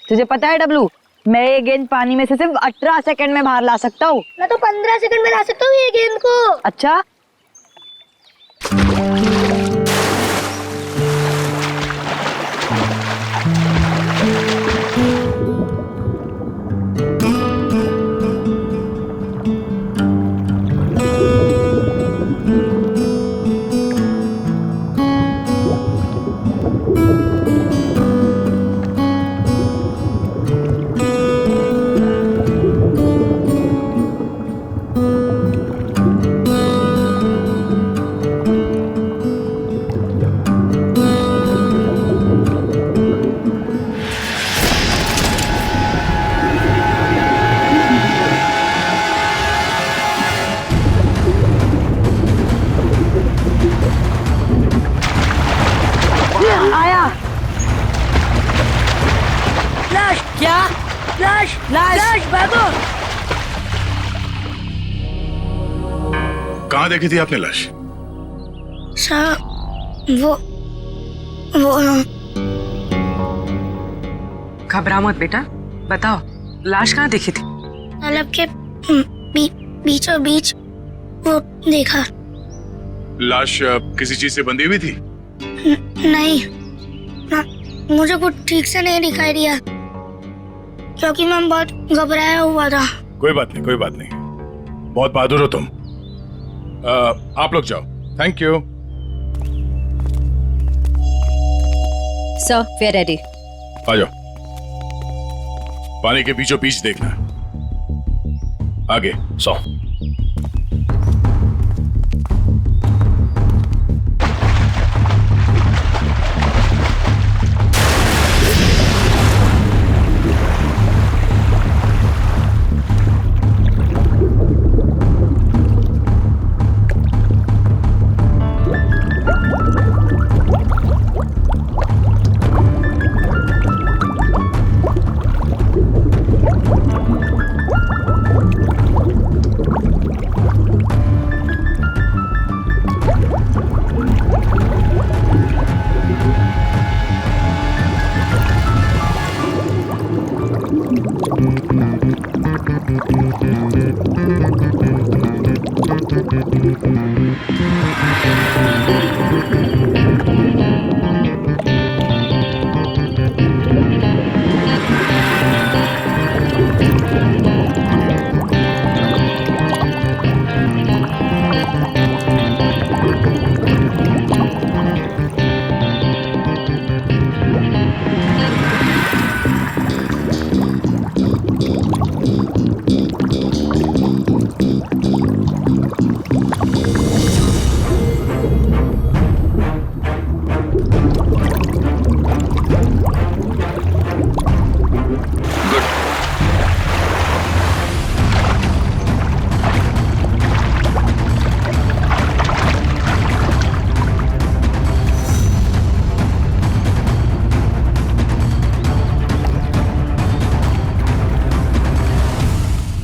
तुझे पता है डब्लू, मैं ये गेंद पानी में से सिर्फ 18 सेकंड में बाहर ला सकता हूँ। मैं तो 15 सेकंड में ला सकता हूँ ये गेंद को। अच्छा, आया। लाश क्या? लाश लाश। लाश भागो। कहाँ देखी थी आपने लाश? वो घबरा मत बेटा, बताओ लाश कहाँ देखी थी? तालाब के बीचों बीच वो देखा। लाश किसी चीज से बंधी हुई थी? नहीं ना, मुझे कुछ ठीक से नहीं दिखाई दिया क्योंकि मैं बहुत घबराया हुआ था। कोई बात नहीं, कोई बात नहीं, बहुत बहादुर हो तुम। आप लोग जाओ। Thank you. Sir, we are ready. आ जाओ। पानी के बीचों बीच देखना। आगे 100।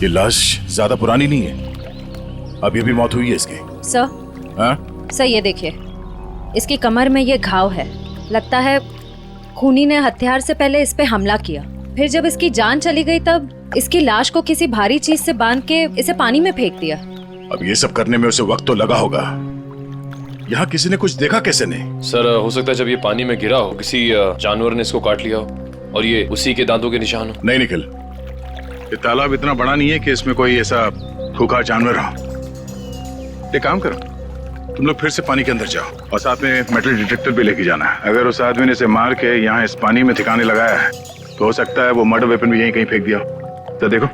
ये लाश ज्यादा पुरानी नहीं है, अभी अभी मौत हुई है इसकी। सर, हाँ? सर ये देखिए, इसकी कमर में ये घाव है। लगता है खूनी ने हथियार से पहले इस पे हमला किया, फिर जब इसकी जान चली गई तब इसकी लाश को किसी भारी चीज से बांध के इसे पानी में फेंक दिया। अब ये सब करने में उसे वक्त तो लगा होगा। यहाँ किसी ने कुछ देखा कैसे नहीं? सर, हो सकता है जब ये पानी में गिरा हो किसी जानवर ने इसको काट लिया हो और ये उसी के दांतों के निशान हो। नहीं निखिल, ये तालाब इतना बड़ा नहीं है कि इसमें कोई ऐसा खूंखार जानवर हो। एक काम करो, तुम लोग फिर से पानी के अंदर जाओ और साथ में मेटल डिटेक्टर भी लेके जाना। अगर उस आदमी ने इसे मार के यहाँ इस पानी में ठिकाने लगाया है तो हो सकता है वो मर्डर वेपन भी यहीं कहीं फेंक दिया हो। तो देखो।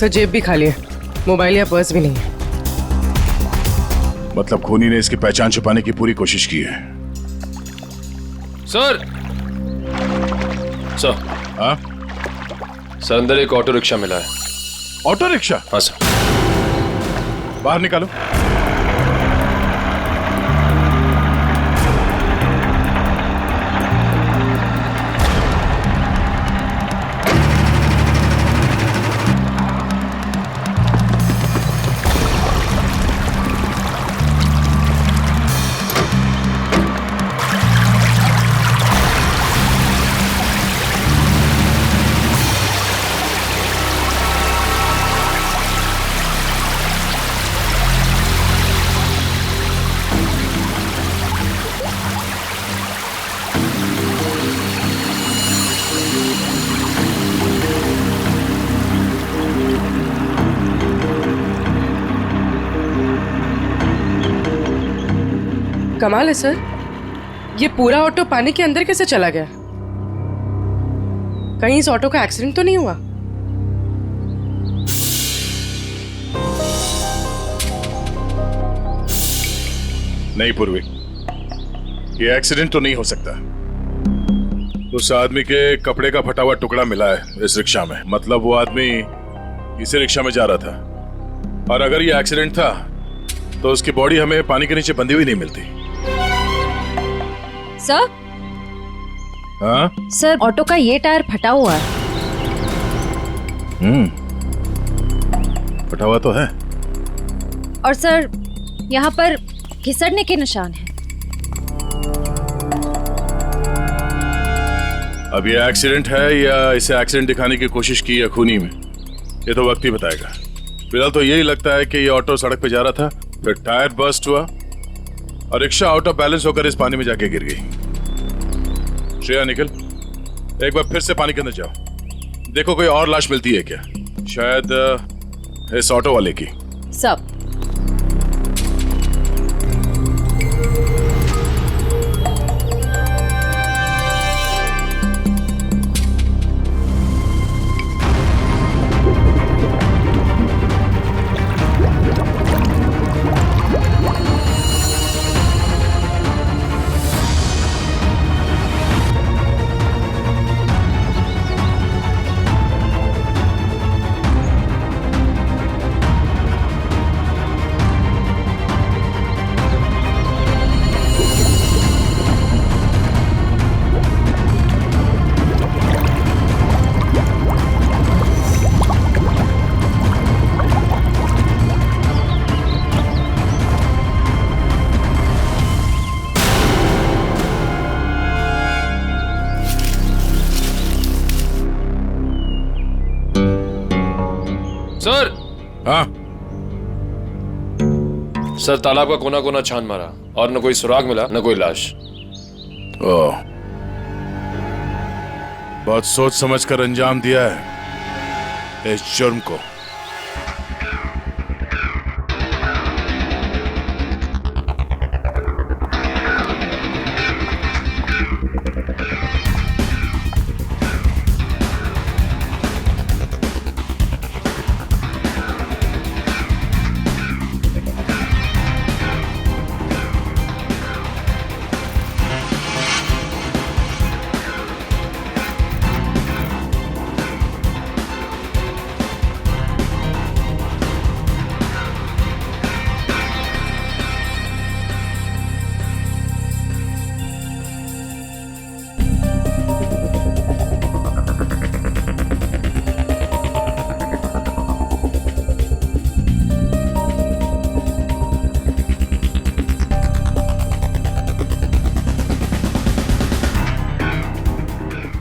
सर जेब भी खाली है, मोबाइल या पर्स भी नहीं है। मतलब खूनी ने इसकी पहचान छुपाने की पूरी कोशिश की है। सर सर हाँ, सर अंदर एक ऑटो रिक्शा मिला है। Auto rickshaw? हाँ सर। बाहर निकालो। कमाल है सर, ये पूरा ऑटो पानी के अंदर कैसे चला गया? कहीं इस ऑटो का एक्सीडेंट तो नहीं हुआ? नहीं पूर्वी, ये एक्सीडेंट तो नहीं हो सकता। उस आदमी के कपड़े का फटा हुआ टुकड़ा मिला है इस रिक्शा में। मतलब वो आदमी इसी रिक्शा में जा रहा था, और अगर ये एक्सीडेंट था तो उसकी बॉडी हमें पानी के नीचे बंधी हुई नहीं मिलती। सर, हाँ? सर ऑटो का ये टायर फटा हुआ है। फटा हुआ तो है। और सर यहाँ पर घिसड़ने के निशान हैं। अब ये एक्सीडेंट है या इसे एक्सीडेंट दिखाने की कोशिश की है खूनी में, ये तो वक्त ही बताएगा। फिलहाल तो यही लगता है कि ये ऑटो सड़क पे जा रहा था, फिर टायर बर्स्ट हुआ और रिक्शा आउट ऑफ बैलेंस होकर इस पानी में जाके गिर गई। श्रेया निकल, एक बार फिर से पानी के अंदर जाओ, देखो कोई और लाश मिलती है क्या, शायद इस ऑटो वाले की। सब सर। हाँ? सर तालाब का कोना कोना छान मारा और न कोई सुराग मिला न कोई लाश। ओह, बहुत सोच समझ कर अंजाम दिया है इस जुर्म को।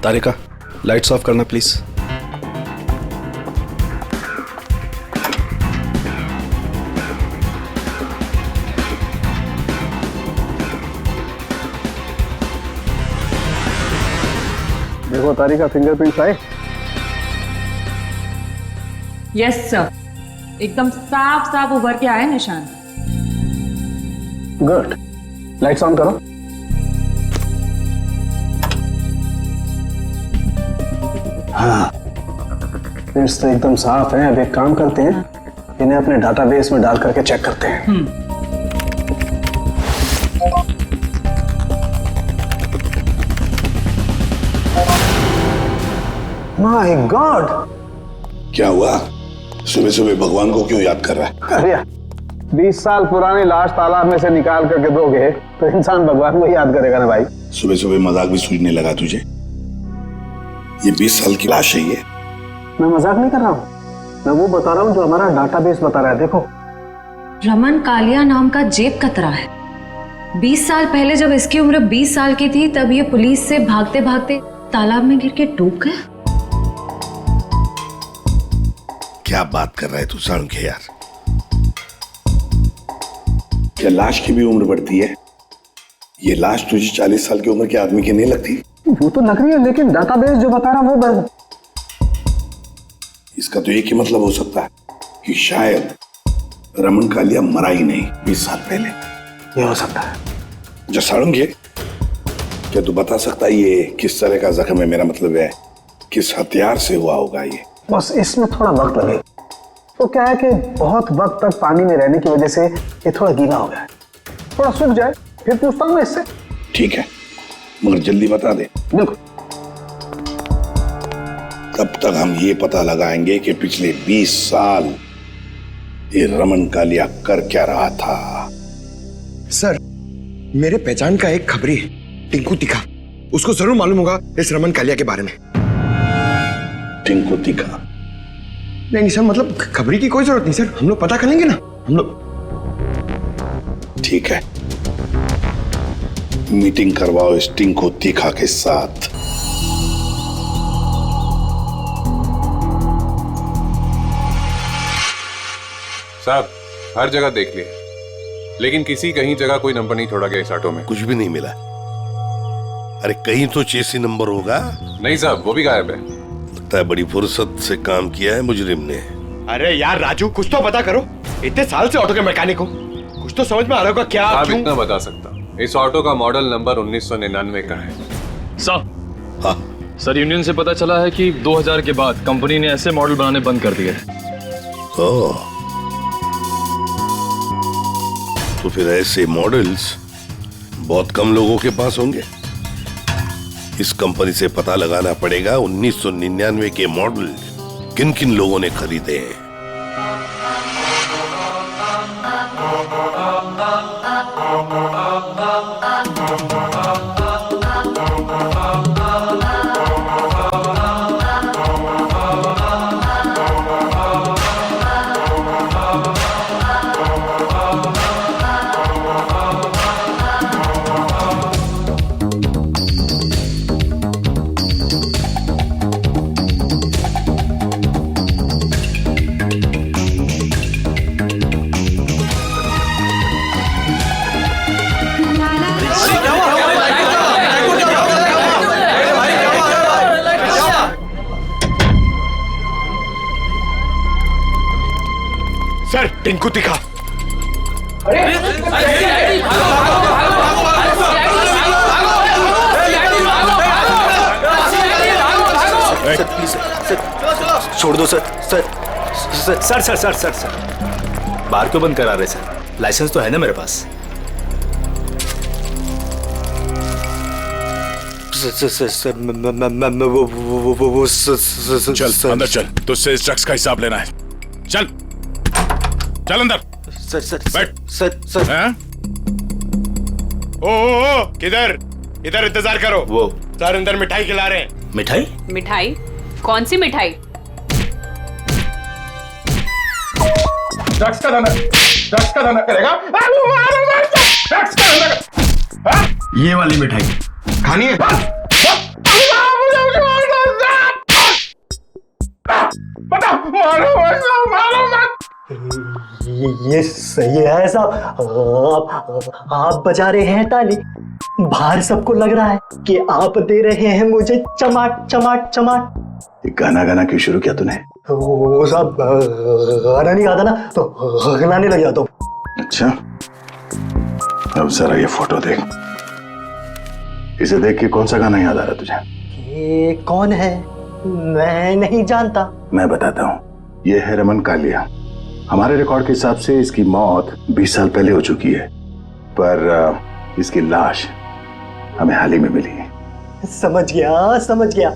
तारिका, लाइट्स ऑफ करना प्लीज। देखो तारिका, फिंगरप्रिंट्स आए। यस सर, एकदम साफ साफ उभर के आए निशान। गुड, लाइट्स ऑन करो। हाँ, फिंगरप्रिंट्स तो एकदम साफ हैं। अब एक काम करते हैं, इन्हें अपने डाटाबेस में डाल करके चेक करते हैं। My God! क्या हुआ? सुबह सुबह भगवान को क्यों याद कर रहा है? अरे 20 साल पुरानी लाश तालाब में से निकाल करके दोगे तो इंसान भगवान को याद करेगा ना भाई। सुबह सुबह मजाक भी सूझने लगा तुझे? ये 20 साल की लाश है ये। मैं मजाक नहीं कर रहा हूँ, मैं वो बता रहा हूँ जो हमारा डाटाबेस बता रहा है। देखो, रमन कालिया नाम का जेब कतरा है। 20 साल पहले जब इसकी उम्र 20 साल की थी तब ये पुलिस से भागते भागते तालाब में गिर के डूब गया। क्या बात कर रहा है तू साळुंखे यार? क्या लाश की भी उम्र बढ़ती है? ये लाश तुझे 40 साल की उम्र के आदमी की नहीं लगती? वो तो लग रही है, लेकिन डाटाबेस जो बता रहा है वो इसका तो एक ही मतलब हो सकता है कि शायद रमन कालिया मरा ही नहीं 20 साल पहले। ये हो सकता है। जो साळुंखे, क्या तू बता सकता है ये किस तरह का जख्म है? मेरा मतलब है किस हथियार से हुआ होगा ये? बस इसमें थोड़ा वक्त लगे। तो क्या है कि बहुत वक्त तक पानी में रहने की वजह से ये थोड़ा गीला हो गया है। थोड़ा सूख जाए फिर पूछता हूँ मैं इससे। ठीक है, मगर जल्दी बता दे। बिल्कुल। तब तक हम ये पता लगाएंगे कि पिछले 20 साल ये रमन कालिया कर क्या रहा था। सर, मेरे पहचान का एक खबरी है, टिंकू तिखा। उसको जरूर मालूम होगा इस रमन कालिया के बारे में। टिंकू तिखा? नहीं सर, मतलब खबरी की कोई जरूरत नहीं सर, हम लोग पता कर लेंगे ना हम लोग। ठीक है, मीटिंग करवाओ इस टिंकू तिखा के साथ। साहब, हर जगह देख लिए, लेकिन किसी कहीं जगह कोई नंबर नहीं छोड़ा गया इस ऑटो में। कुछ भी नहीं मिला? अरे कहीं तो चेसी नंबर होगा। नहीं साहब, वो भी गायब है। लगता है बड़ी फुर्सत से काम किया है मुजरिम ने। अरे यार राजू, कुछ तो पता करो। इतने साल से ऑटो के मैकेनिक हो, कुछ तो समझ में आ रहा होगा क्या? आप इतना बता सकता, इस ऑटो का मॉडल नंबर 1999 का है। साहब, हाँ सर, यूनियन से पता चला है कि 2000 के बाद कंपनी ने ऐसे मॉडल बनाने बंद कर दिए। तो फिर ऐसे मॉडल्स बहुत कम लोगों के पास होंगे। इस कंपनी से पता लगाना पड़ेगा 1999 के मॉडल किन किन लोगों ने खरीदे हैं। सर, टिंकू तिखा। छोड़ दो sir. Sir sir sir sir sir sir sir बार क्यों बंद करा रहे सर? लाइसेंस तो है ना मेरे पास। सर वो चल अंदर चल, तुझसे इस ड्रग्स का हिसाब लेना है। चल चल अंदर। सर सर बैठ। सर हैं? ओ किधर? इधर इंतजार करो। वो सर अंदर मिठाई खिला रहे हैं। मिठाई? मिठाई? कौन सी मिठाई? ड्रग्स का धंधा करेगा। ड्रग्स का धंधा। ये वाली मिठाई खानी है? ये सही है साहब। आप बजा रहे हैं ताली, बाहर सबको लग रहा है कि आप दे रहे हैं मुझे चमाट चमाट चमाट। गाना गाना क्यों शुरू किया तूने? वो साहब गाना नहीं आता ना तो हिलाने लग जाता हूँ। अच्छा, अब जरा ये फोटो देख। इसे देख के कौन सा गाना याद आ रहा तुझे? ये कौन है? मैं नहीं जानता। मैं बताता हूँ, ये है रमन कालिया। हमारे रिकॉर्ड के हिसाब से इसकी मौत 20 साल पहले हो चुकी है, पर इसकी लाश हमें हाल ही में मिली है। समझ गया।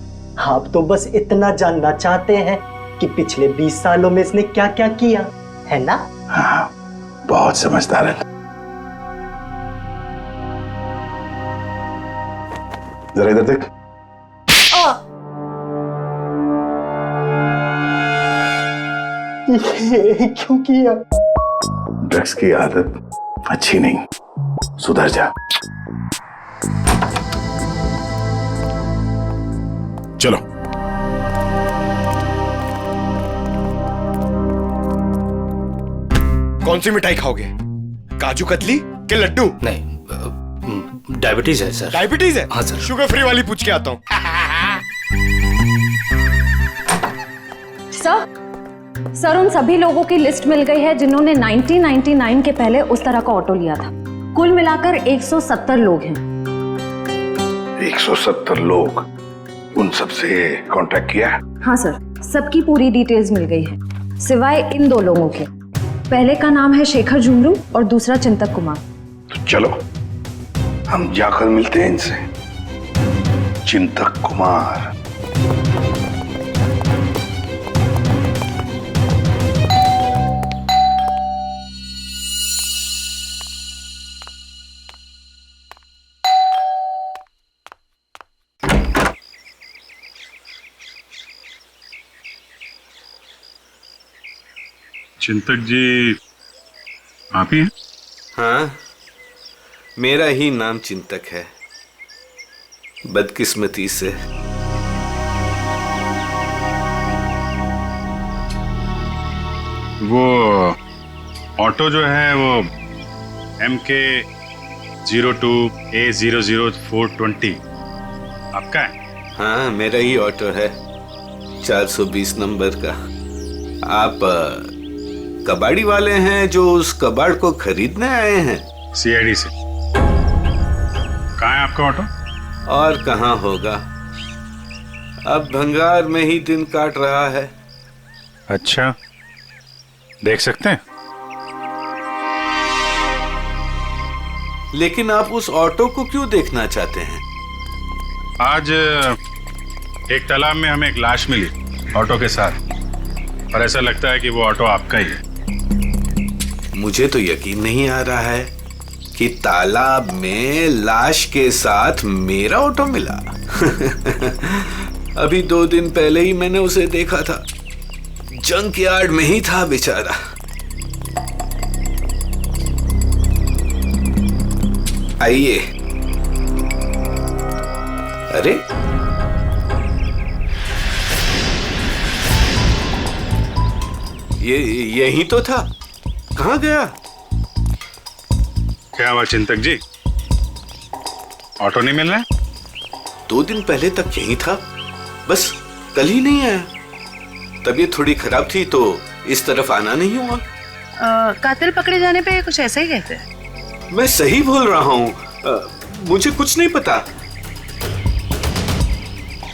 आप तो बस इतना जानना चाहते हैं कि पिछले 20 सालों में इसने क्या क्या किया, है ना? हाँ, बहुत समझदार है। जरा इधर देख। ये क्यों किया? ड्रग्स की आदत अच्छी नहीं, सुधर जा। चलो। कौन सी मिठाई खाओगे? काजू कतली के लड्डू? नहीं, डायबिटीज है सर। डायबिटीज है? हाँ सर। शुगर फ्री वाली पूछ के आता हूँ। सर उन सभी लोगों की लिस्ट मिल गई है जिन्होंने 1999 के पहले उस तरह का ऑटो लिया था। कुल मिलाकर 170 लोग हैं। 170 लोग? उन सबसे कांटेक्ट किया? हाँ सर, सबकी पूरी डिटेल्स मिल गई है, सिवाय इन 2 लोगों के। पहले का नाम है शेखर झुमरू और दूसरा चिंतक कुमार। तो चलो हम जाकर मिलते हैं इनसे। चिंतक कुमार। चिंतक जी आप ही हैं? हाँ, मेरा ही नाम चिंतक है, बदकिस्मती से। वो ऑटो जो है वो MK 02A00420 आपका है? हाँ, मेरा ही ऑटो है, 420 नंबर का। आप कबाड़ी वाले हैं जो उस कबाड़ को खरीदने आए हैं? CID से। कहाँ है आपका ऑटो? और कहाँ होगा, अब भंगार में ही दिन काट रहा है। अच्छा, देख सकते हैं? लेकिन आप उस ऑटो को क्यों देखना चाहते हैं? आज एक तालाब में हमें एक लाश मिली ऑटो के साथ, और ऐसा लगता है कि वो ऑटो आपका ही है। मुझे तो यकीन नहीं आ रहा है कि तालाब में लाश के साथ मेरा ऑटो मिला। अभी 2 दिन पहले ही मैंने उसे देखा था, जंक यार्ड में ही था बेचारा। आइए। अरे, ये यही तो था, कहाँ गया? क्या हुआ चिंतक जी, ऑटो नहीं मिल रहा है? 2 दिन पहले तक यही था, बस कल ही नहीं आया। तबीयत थोड़ी खराब थी तो इस तरफ आना नहीं हुआ। कातिल पकड़े जाने पे कुछ ऐसा ही कहते हैं। मैं सही बोल रहा हूँ, मुझे कुछ नहीं पता।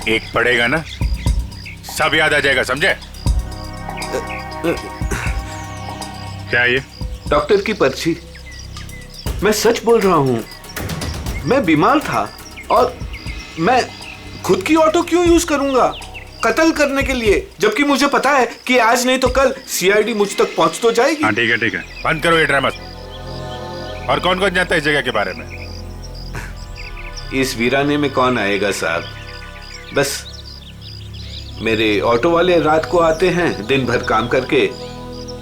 एक पड़ेगा ना, सब याद आ जाएगा, समझे? क्या ये? डॉक्टर की पर्ची। मैं सच बोल रहा हूँ, मैं बीमार था और मैं खुद की ऑटो क्यों यूज करूंगा कत्ल करने के लिए, जबकि मुझे पता है कि आज नहीं तो कल CID मुझ तक पहुंच तो जाएगी। हाँ ठीक है, बंद करो ये ड्रामा। और कौन कौन जानता है इस जगह के बारे में? इस वीराने में कौन आएगा साहब, बस मेरे ऑटो वाले रात को आते हैं दिन भर काम करके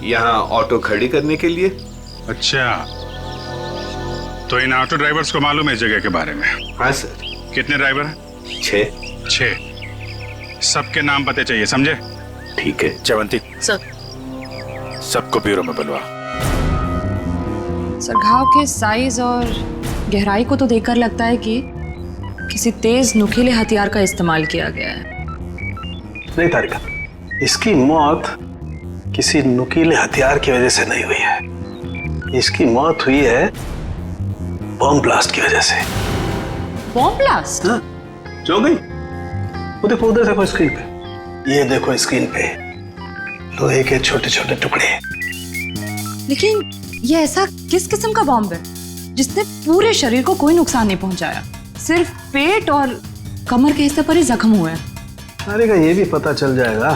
यहाँ ऑटो खड़ी करने के लिए। अच्छा, तो इन ऑटो ड्राइवर्स को मालूम है इस जगह के बारे में? हाँ सर। कितने ड्राइवर हैं? 6। सबके नाम पते चाहिए, समझे? ठीक है। जयवंती सर। सबको ब्यूरो में बुलवा। सर, घाव के साइज और गहराई को तो देखकर लगता है कि किसी तेज नुकीले हथियार का इस्तेमाल किया गया है। नहीं तारिका, इसकी मौत किसी नुकीले हथियार की वजह से नहीं हुई है, इसकी मौत हुई है बॉम्ब ब्लास्ट की वजह से। Bomb blast? हाँ, जो गई वो देखो, उधर देखो स्क्रीन पे। ये देखो स्क्रीन पे लोहे के छोटे छोटे टुकड़े। लेकिन ये ऐसा किस किस्म का बॉम्ब है जिसने पूरे शरीर को कोई नुकसान नहीं पहुंचाया, सिर्फ पेट और कमर के हिस्से पर ही जख्म हुए हैं। अरे का ये भी पता चल जाएगा,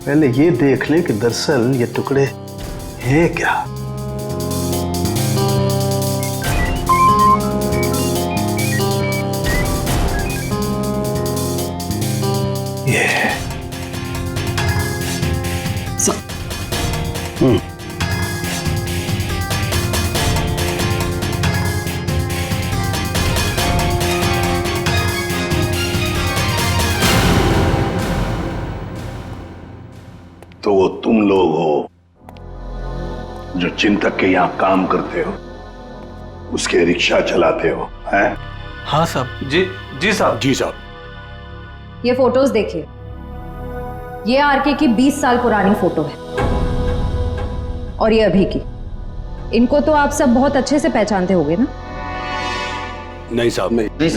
पहले ये देख लें कि दरअसल ये टुकड़े हैं क्या। ये तो वो तुम लोग हो जो चिंतक के यहाँ काम करते हो, उसके रिक्शा चलाते हो, हैं? हाँ साहब। जी साहब। जी साहब। ये फोटोज देखिए, ये आरके की 20 साल पुरानी फोटो है और ये अभी की। इनको तो आप सब बहुत अच्छे से पहचानते होंगे ना? नहीं साहब। नहीं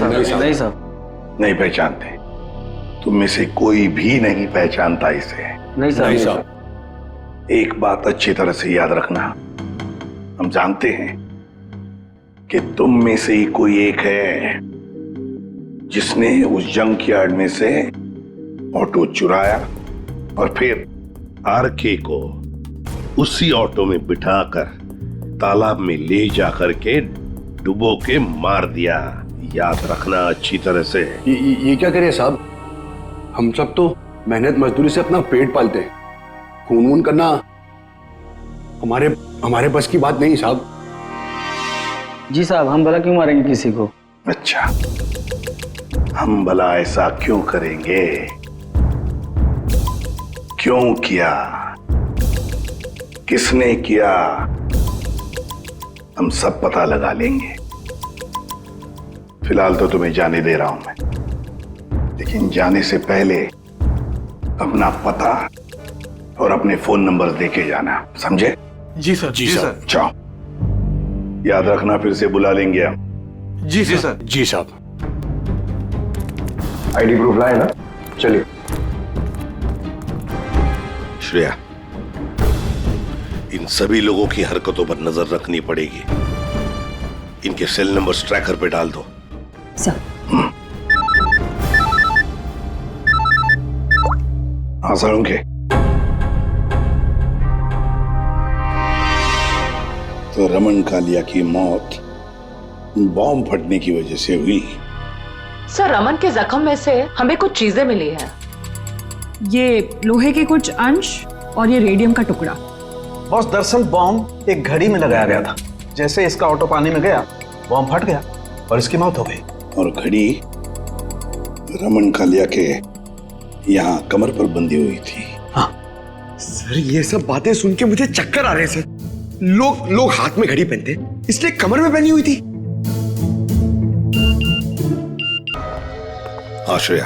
साहब। नहीं पहचानते। तुम में से कोई भी नहीं पहचानता इसे। नहीं साहब। एक बात अच्छी तरह से याद रखना, हम जानते हैं कि तुम में से ही कोई एक है जिसने उस जंक यार्ड में से ऑटो चुराया और फिर आरके को उसी ऑटो में बिठाकर तालाब में ले जाकर के डुबो के मार दिया। याद रखना अच्छी तरह से। ये क्या करे साहब, हम सब तो मेहनत मजदूरी से अपना पेट पालते हैं, खून वून करना हमारे बस की बात नहीं साहब। जी साहब, हम भला क्यों मारेंगे किसी को? अच्छा, हम भला ऐसा क्यों करेंगे? क्यों किया, किसने किया, हम सब पता लगा लेंगे। फिलहाल तो तुम्हें जाने दे रहा हूं मैं, लेकिन जाने से पहले अपना पता और अपने फोन नंबर देके जाना, समझे? जी सर। जी सर। जाओ, याद रखना फिर से बुला लेंगे हम। जी सर। जी साहब। आईडी प्रूफ लाए ना, चलिए। श्रेया, इन सभी लोगों की हरकतों पर नजर रखनी पड़ेगी। इनके सेल नंबर्स ट्रैकर पे डाल दो। सर। हाँ सर, उनके तो रमन कालिया की मौत बॉम्ब फटने की वजह से हुई। सर, रमन के जख्म में से हमें कुछ चीजें मिली हैं। ये लोहे के कुछ अंश और ये रेडियम का टुकड़ा। बॉस, दरअसल बॉम्ब एक घड़ी में लगाया गया था। जैसे इसका ऑटो पानी में गया, बॉम्ब फट गया और इसकी मौत हो गई। और घड़ी रमन कालिया के यहाँ कमर पर बंधी हुई थी। हाँ सर, ये सब बातें सुन के मुझे चक्कर आ रहे हैं सर। लोग हाथ में घड़ी पहनते, इसलिए कमर में पहनी हुई थी। आश्रया।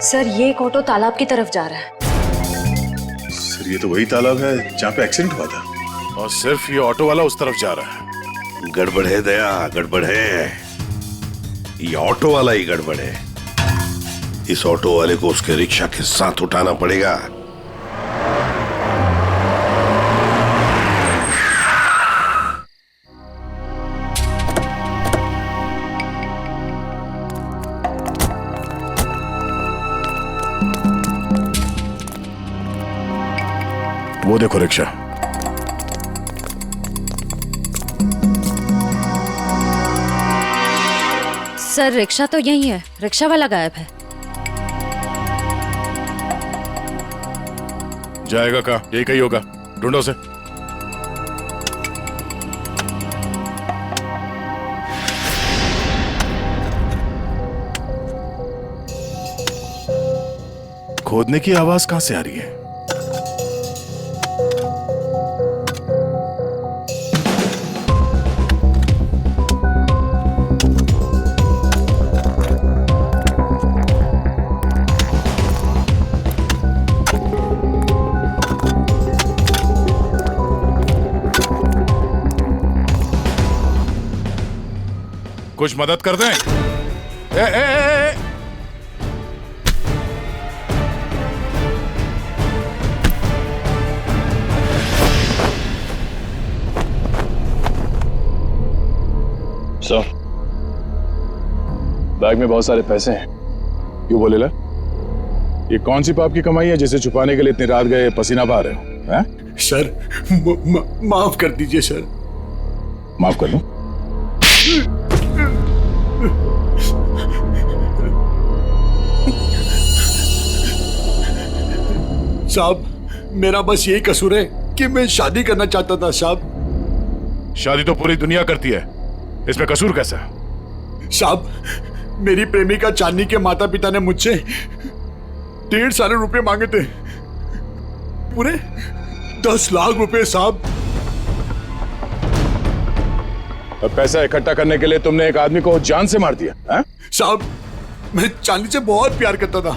सर, ये एक ऑटो तालाब की तरफ जा रहा है। सर, ये तो वही तालाब है जहाँ पे एक्सीडेंट हुआ था, और सिर्फ ये ऑटो वाला उस तरफ जा रहा है। गड़बड़ है दया, गड़बड़ है। ये ऑटो वाला ही गड़बड़ है। इस ऑटो वाले को उसके रिक्शा के साथ उठाना पड़ेगा। वो देखो रिक्शा। सर, रिक्शा तो यही है, रिक्शा वाला गायब है। जाएगा का, यही कहीं होगा, ढूंढो उसे। खोदने की आवाज कहां से आ रही है? कुछ मदद कर दें? ए, ए, ए, ए, सर, बैग में बहुत सारे पैसे हैं। क्यों बोले ला? ये कौन सी पाप की कमाई है जिसे छुपाने के लिए इतनी रात गए पसीना बहा रहे हो? हैं? सर माफ कर दीजिए सर। माफ कर दूं? साहब, मेरा बस यही कसूर है कि मैं शादी करना चाहता था साहब। शादी तो पूरी दुनिया करती है, इसमें कसूर कैसा? साहब, मेरी प्रेमिका चांदनी के माता पिता ने मुझसे 1.5 साल रुपए मांगे थे, पूरे 10 लाख रुपए साहब। अब पैसा इकट्ठा करने के लिए तुमने एक आदमी को जान से मार दिया? हैं? साहब, मैं चांदनी से बहुत प्यार करता था,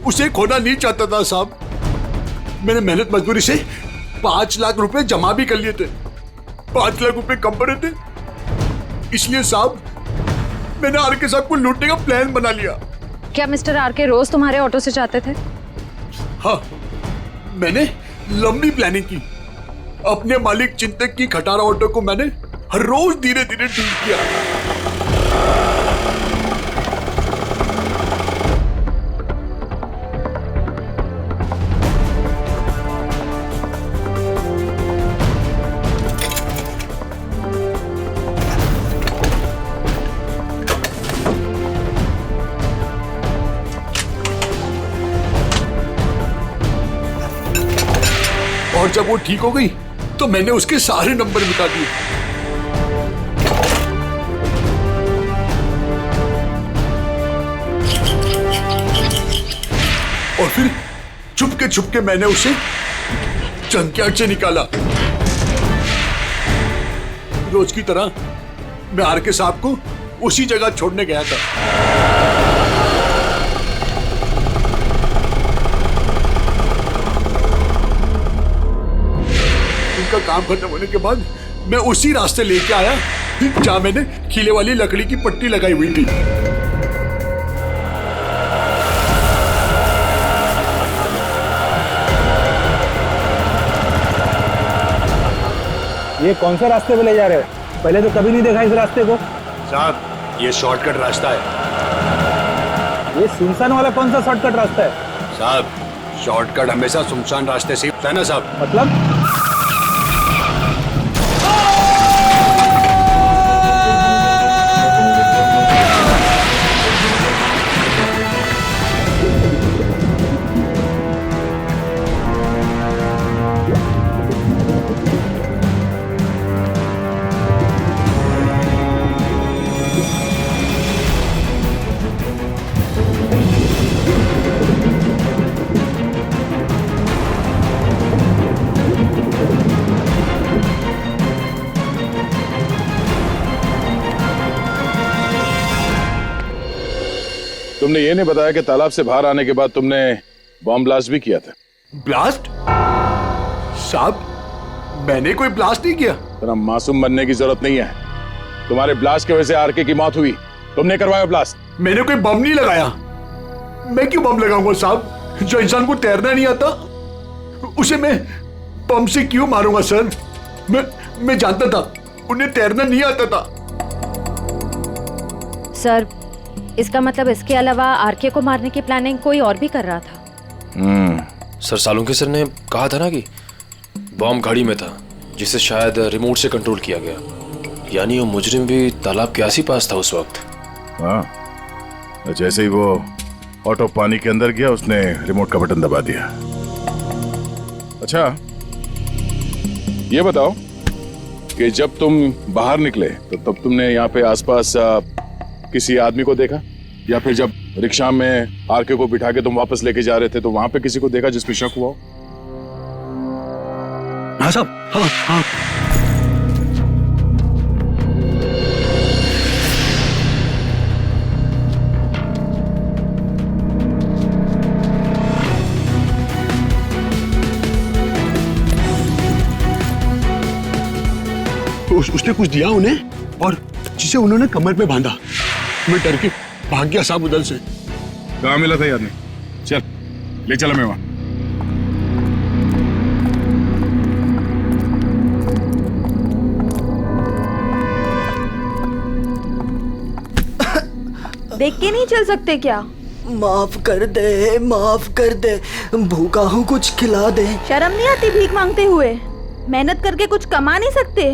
उसे खोना नहीं चाहता था साहब। मैंने मेहनत मजदूरी से 5 लाख रुपए जमा भी कर लिए थे। 5 लाख रुपए कम पड़े थे, इसलिए साहब मैंने आरके साहब को लूटने का प्लान बना लिया। क्या मिस्टर आरके रोज तुम्हारे ऑटो से जाते थे? हाँ, मैंने लंबी प्लानिंग की। अपने मालिक चिंतक की खटारा ऑटो को मैंने हर रोज धीरे धीरे ठीक किया। और जब वो ठीक हो गई तो मैंने उसके सारे नंबर मिटा दिए। और फिर छुपके मैंने उसे जंकयार्ड से निकाला। रोज की तरह मैं आरके साहब को उसी जगह छोड़ने गया था। उनका काम खत्म होने के बाद मैं उसी रास्ते लेके आया जहां मैंने खीले वाली लकड़ी की पट्टी लगाई हुई थी। ये कौन सा रास्ते पे ले जा रहे हो? पहले तो कभी नहीं देखा इस रास्ते को। साहब, ये शॉर्टकट रास्ता है। ये सुनसान वाला कौन सा शॉर्टकट रास्ता है? साहब, शॉर्टकट हमेशा सुनसान रास्ते से होता है ना साहब। मतलब? तुमने ये नहीं बताया कि तालाब से बाहर आने के बाद तुमने बॉम्ब ब्लास्ट भी किया था। ब्लास्ट? साहब, मैंने कोई ब्लास्ट नहीं किया। तेरा मासूम बनने की जरूरत नहीं है। तुम्हारे ब्लास्ट की वजह से आरके की मौत हुई, तुमने करवाया ब्लास्ट। मैंने कोई बम नहीं लगाया। मैं क्यों बम लगाऊंगा साहब? जो इंसान को तैरना नहीं आता उसे मैं बम से क्यों मारूंगा सर? मैं जानता था उन्हें तैरना नहीं आता था। सर, इसका मतलब इसके अलावा आरके को मारने की प्लानिंग कोई और भी कर रहा था। सर, सालुंके सर ने कहा था ना कि बॉम्ब गाड़ी में था जिसे शायद रिमोट से कंट्रोल किया गया। यानी वो मुजरिम भी तालाब के आस-पास था उस वक्त। हाँ, जैसे ही वो ऑटो पानी के अंदर गया उसने रिमोट का बटन दबा दिया। अच्छा, ये बताओ कि जब तुम बाहर निकले तो तब तुमने यहाँ पे आसपास किसी आदमी को देखा, या फिर जब रिक्शा में आरके को बिठा के तुम वापस लेके जा रहे थे तो वहां पे किसी को देखा जिस पे शक हुआ हो? हाँ साहब, हाँ हाँ। उसने कुछ दिया उन्हें और जिसे उन्होंने कमर पे बांधा। मैं डर के भाग गया साहब उधर से। कहाँ मिला था ये आदमी? चल ले चला मैं वहां। देख के नहीं चल सकते क्या? माफ कर दे, भूखा हूँ, कुछ खिला दे। शर्म नहीं आती भीख मांगते हुए? मेहनत करके कुछ कमा नहीं सकते?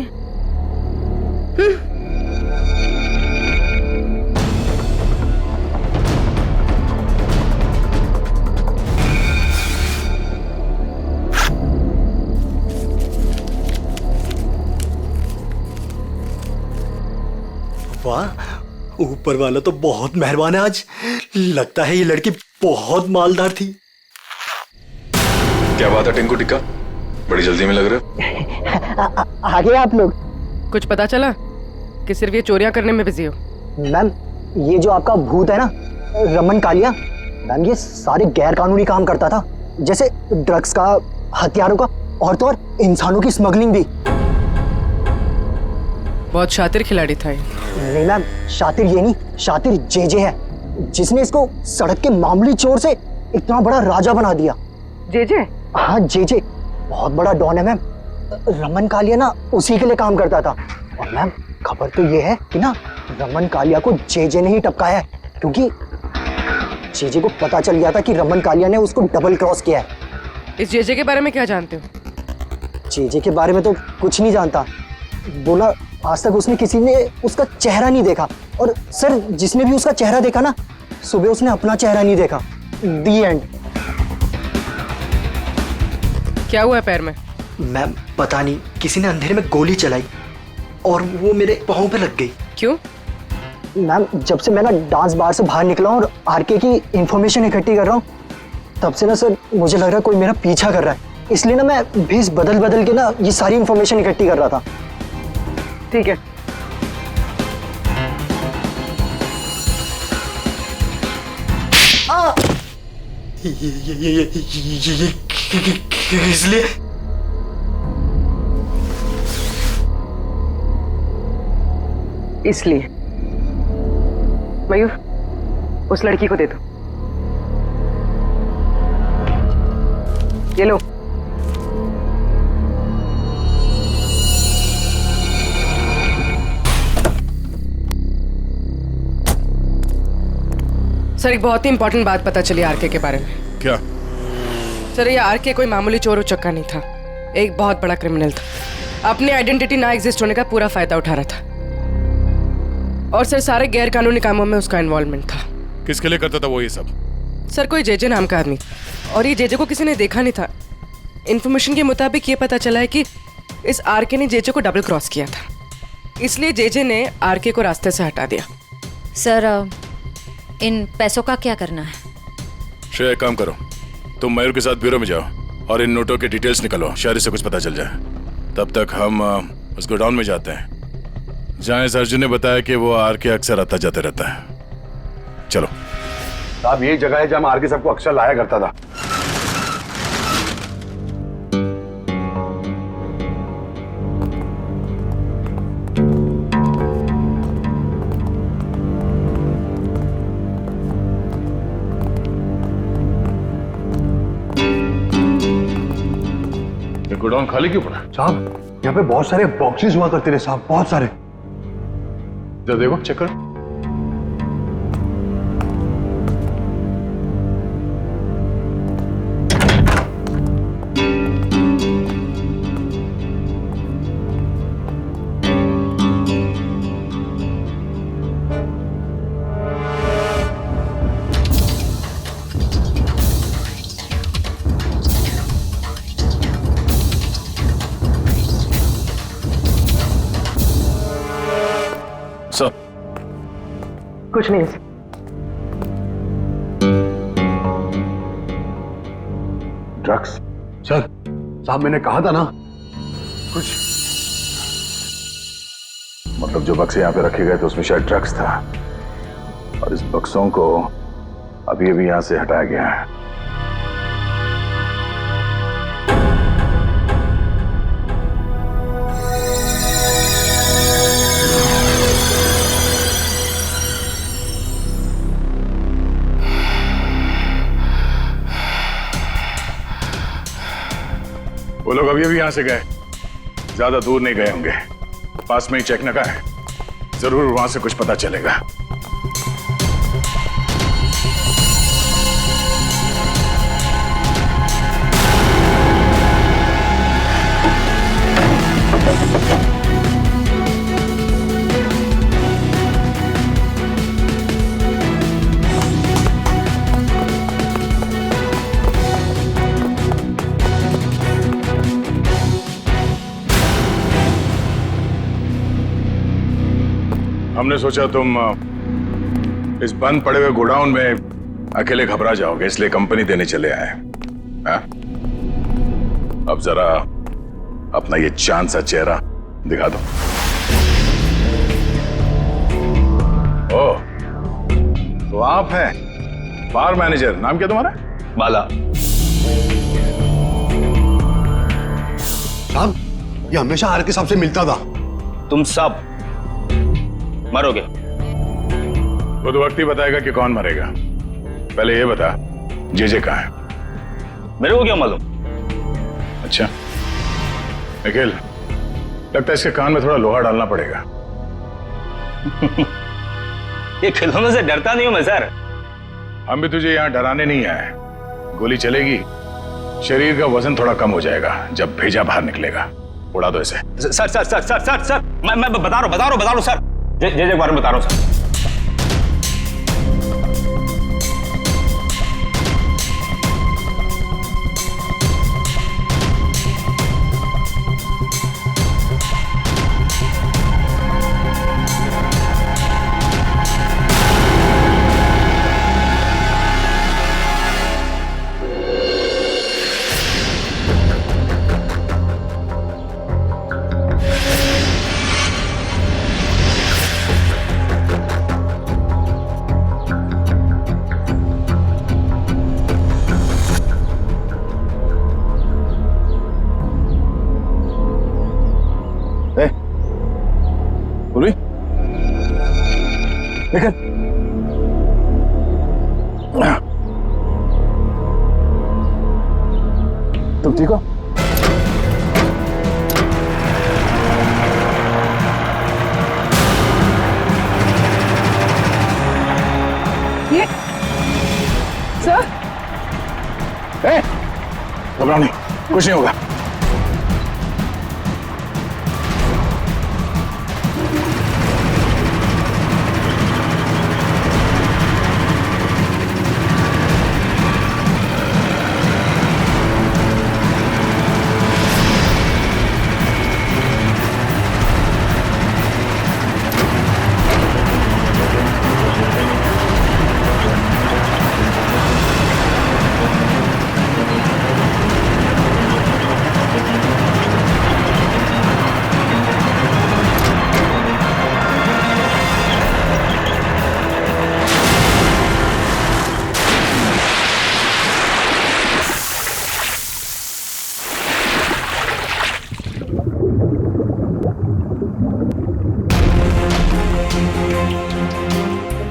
वाह, ऊपर वाला तो बहुत मेहरबान है आज। लगता है ये लड़की बहुत मालदार थी। क्या बात है टिंकू टिक्का, बड़ी जल्दी में लग रहे? आगे आप लोग। कुछ पता चला कि सिर्फ ये चोरियां करने में बिजी हो? मैम, ये जो आपका भूत है ना, रमन कालिया, मैम ये सारे गैर कानूनी काम करता था, जैसे ड्रग्स का, हथियारों का, और तो और इंसानों की स्मगलिंग भी। बहुत शातिर खिलाड़ी था ये। नहीं मैम, शातिर ये नहीं, शातिर जेजे है, जिसने इसको सड़क के मामूली चोर से इतना बड़ा राजा बना दिया। जेजे? हाँ जेजे, बहुत बड़ा डॉन है मैम। रमन कालिया ना उसी के लिए काम करता था। और मैम खबर तो ये है कि ना रमन कालिया को जेजे ने ही टपकाया है, क्योंकि जेजे को पता चल गया था कि रमन कालिया ने उसको डबल क्रॉस किया है। इस जेजे के बारे में क्या जानते हो? जेजे के बारे में तो कुछ नहीं जानता। बोला आज तक उसने किसी ने उसका चेहरा नहीं देखा, और सर जिसने भी उसका चेहरा देखा ना, सुबह उसने अपना चेहरा नहीं देखा। दी एंड। क्या हुआ पैर में? मैम पता नहीं, किसी ने अंधेरे में गोली चलाई और वो मेरे पाँव पे लग गई। क्यों? मैम जब से मैं ना डांस बार से बाहर निकला हूँ और आरके की इंफॉर्मेशन इकट्ठी कर रहा हूँ, तब से ना सर मुझे लग रहा है कोई मेरा पीछा कर रहा है। इसलिए ना मैं भेस बदल बदल के ना ये सारी इंफॉर्मेशन इकट्ठी कर रहा था। ठीक है। इसलिए मयूर, उस लड़की को दे दो। ये लो। सर एक बहुत ही इंपॉर्टेंट बात पता चली आरके के बारे में। क्या? सर ये आरके कोई मामूली चोर उचक्का नहीं था, एक बहुत बड़ा क्रिमिनल था। अपनी आइडेंटिटी ना एग्जिस्ट होने का पूरा फायदा उठा रहा था, और सर सारे गैर कानूनी कामों में उसका इन्वॉल्वमेंट था। किसके लिए करता था वो ये सब? सर कोई जेजे नाम का आदमी, और ये जेजे को किसी ने देखा नहीं था। इन्फॉर्मेशन के मुताबिक ये पता चला है कि इस आरके ने जेजे को डबल क्रॉस किया था, इसलिए जेजे ने आरके को रास्ते से हटा दिया। सर इन पैसों का क्या करना है? श्रेया एक काम करो, तुम मयूर के साथ ब्यूरो में जाओ और इन नोटों के डिटेल्स निकालो, शायद इससे कुछ पता चल जाए। तब तक हम उस गोडाउन में जाते हैं जहाँ इस अर्जुन ने बताया कि वो आरके अक्सर आता जाते रहता है। चलो। साहब यही जगह है जहाँ आरके सबको अक्सर लाया करता था। गोडाउन खाली क्यों पड़ा? साहब यहाँ पे बहुत सारे बॉक्सेस हुआ करते थे साहब, बहुत सारे। जरा देखो, चेक करो। कुछ नहीं। ड्रग्स? सर साहब मैंने कहा था ना कुछ। मतलब जो बक्से यहाँ पे रखे गए थे उसमें शायद ड्रग्स था, और इस बक्सों को अभी अभी यहाँ से हटाया गया है। वो लोग अभी अभी यहां से गए, ज्यादा दूर नहीं गए होंगे, पास में ही चेक नका है, जरूर वहां से कुछ पता चलेगा। हमने सोचा तुम इस बंद पड़े हुए गोडाउन में अकेले घबरा जाओगे, इसलिए कंपनी देने चले आए। हाँ? अब जरा अपना ये चांद सा चेहरा दिखा दो। ओ, तो आप हैं बार मैनेजर, नाम क्या तुम्हारा? बाला। साहब, ये हमेशा आर के साहब से मिलता था। तुम सब मरोगे। वो तो वक्त ही बताएगा कि कौन मरेगा। पहले ये बता, जे कहाँ है? मेरे को क्या मालूम? अच्छा निखिल, लगता है इसके कान में थोड़ा लोहा डालना पड़ेगा। ये खिलौनों से डरता नहीं हूं मैं सर। हम भी तुझे यहाँ डराने नहीं आए। गोली चलेगी, शरीर का वजन थोड़ा कम हो जाएगा जब भेजा बाहर निकलेगा। उड़ा दो इसे। Sir sir sir sir sir sir मैं बता रहा हूँ सर। जे के बारे में बता रहा हूँ सर। निकल। तुम ठीक हो? ये सर, घबराओ नहीं, कुछ नहीं होगा।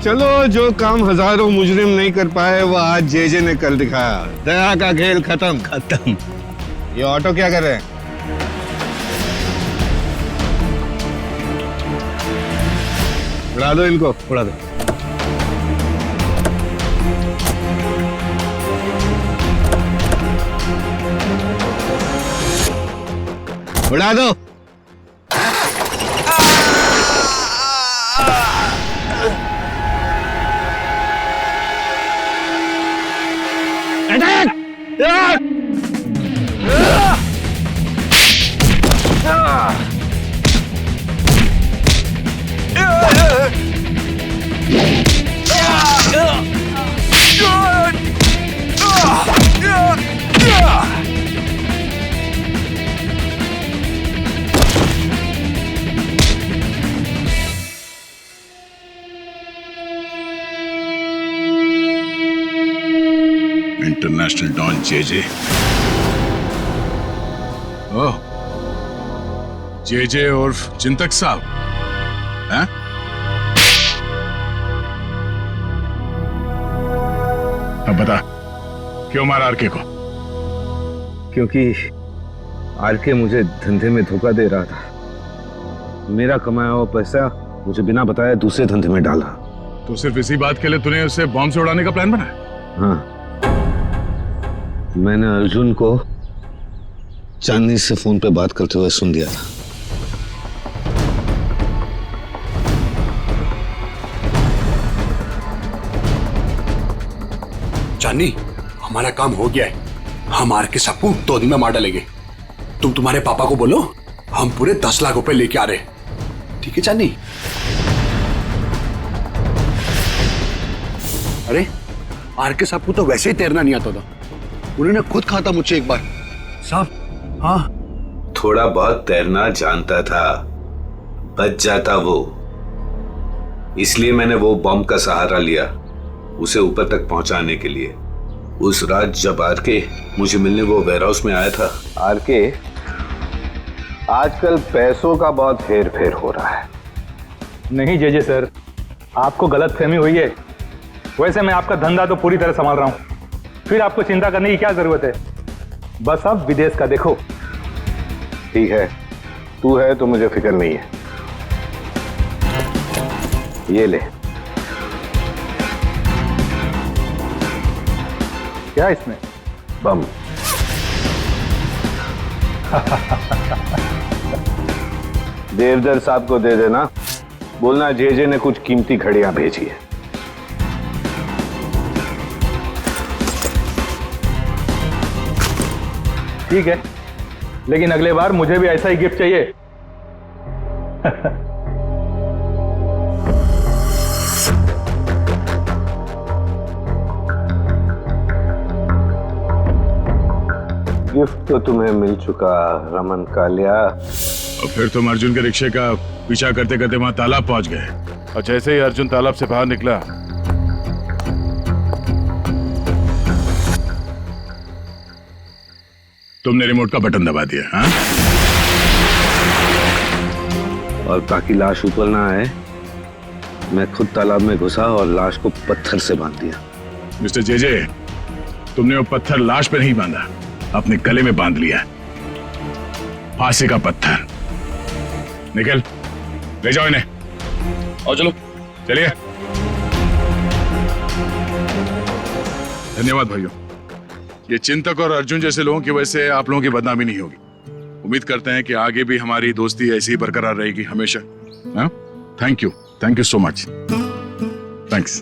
चलो, जो काम हजारों मुजरिम नहीं कर पाए वो आज जे ने कर दिखाया। दया का खेल खत्म। ये ऑटो क्या कर रहे हैं? उड़ा दो इनको, उड़ा दो। उड़ा दो। इंटरनेशनल डॉन जे। ओह, जे उर्फ चिंतक साहब हैं? अब बता, क्यों मारा आरके को? क्योंकि आरके मुझे धंधे में धोखा दे रहा था। मेरा कमाया हुआ पैसा मुझे बिना बताए दूसरे धंधे में डाला। तो सिर्फ इसी बात के लिए तूने उसे बॉम्ब से उड़ाने का प्लान बनाया? हाँ, मैंने अर्जुन को चांदनी से फोन पे बात करते हुए सुन लिया था। चांदनी, हमारा काम हो गया है। हम आरके सबको 2 दिन में मार डालेंगे। तुम तुम्हारे पापा को बोलो हम पूरे 10 लाख रुपए लेके आ रहे। ठीक है चांदनी? अरे आर के साहब को तो वैसे ही तैरना नहीं आता था, उन्होंने खुद कहा था मुझसे एक बार। साहब हाँ, थोड़ा बहुत तैरना जानता था, बच जाता वो। इसलिए मैंने वो बॉम्ब का सहारा लिया उसे ऊपर तक पहुंचाने के लिए। उस रात जब आरके मुझे मिलने वो वेयरहाउस में आया था। आरके, आजकल पैसों का बहुत हेर फेर हो रहा है। नहीं जेजे सर, आपको गलत फहमी हुई है। वैसे मैं आपका धंधा तो पूरी तरह संभाल रहा हूं, फिर आपको चिंता करने की क्या जरूरत है। बस आप विदेश का देखो। ठीक है, तू है तो मुझे फिक्र नहीं है। ये ले। क्या इसमें? बम। देवदर साहब को दे देना, बोलना जेजे ने कुछ कीमती घड़ियां भेजी है। ठीक है, लेकिन अगले बार मुझे भी ऐसा ही गिफ्ट चाहिए। गिफ्ट तो तुम्हें मिल चुका रमन कालिया। और फिर तुम अर्जुन के रिक्शे का पीछा करते करते वहां तालाब पहुंच गए, और जैसे ही अर्जुन तालाब से बाहर निकला तुमने रिमोट का बटन दबा दिया। हाँ? और ताकि लाश ऊपर ना आए, मैं खुद तालाब में घुसा और लाश को पत्थर से बांध दिया। मिस्टर जेजे, तुमने वो पत्थर लाश पे नहीं बांधा, अपने गले में बांध लिया। फांसी का पत्थर। निकल, ले जाओ इन्हें। और चलो, चलिए। धन्यवाद भाइयों, ये चिंतक और अर्जुन जैसे लोगों की वजह से आप लोगों की बदनामी नहीं होगी। उम्मीद करते हैं कि आगे भी हमारी दोस्ती ऐसी ही बरकरार रहेगी हमेशा। हाँ, thank you so much. Thanks.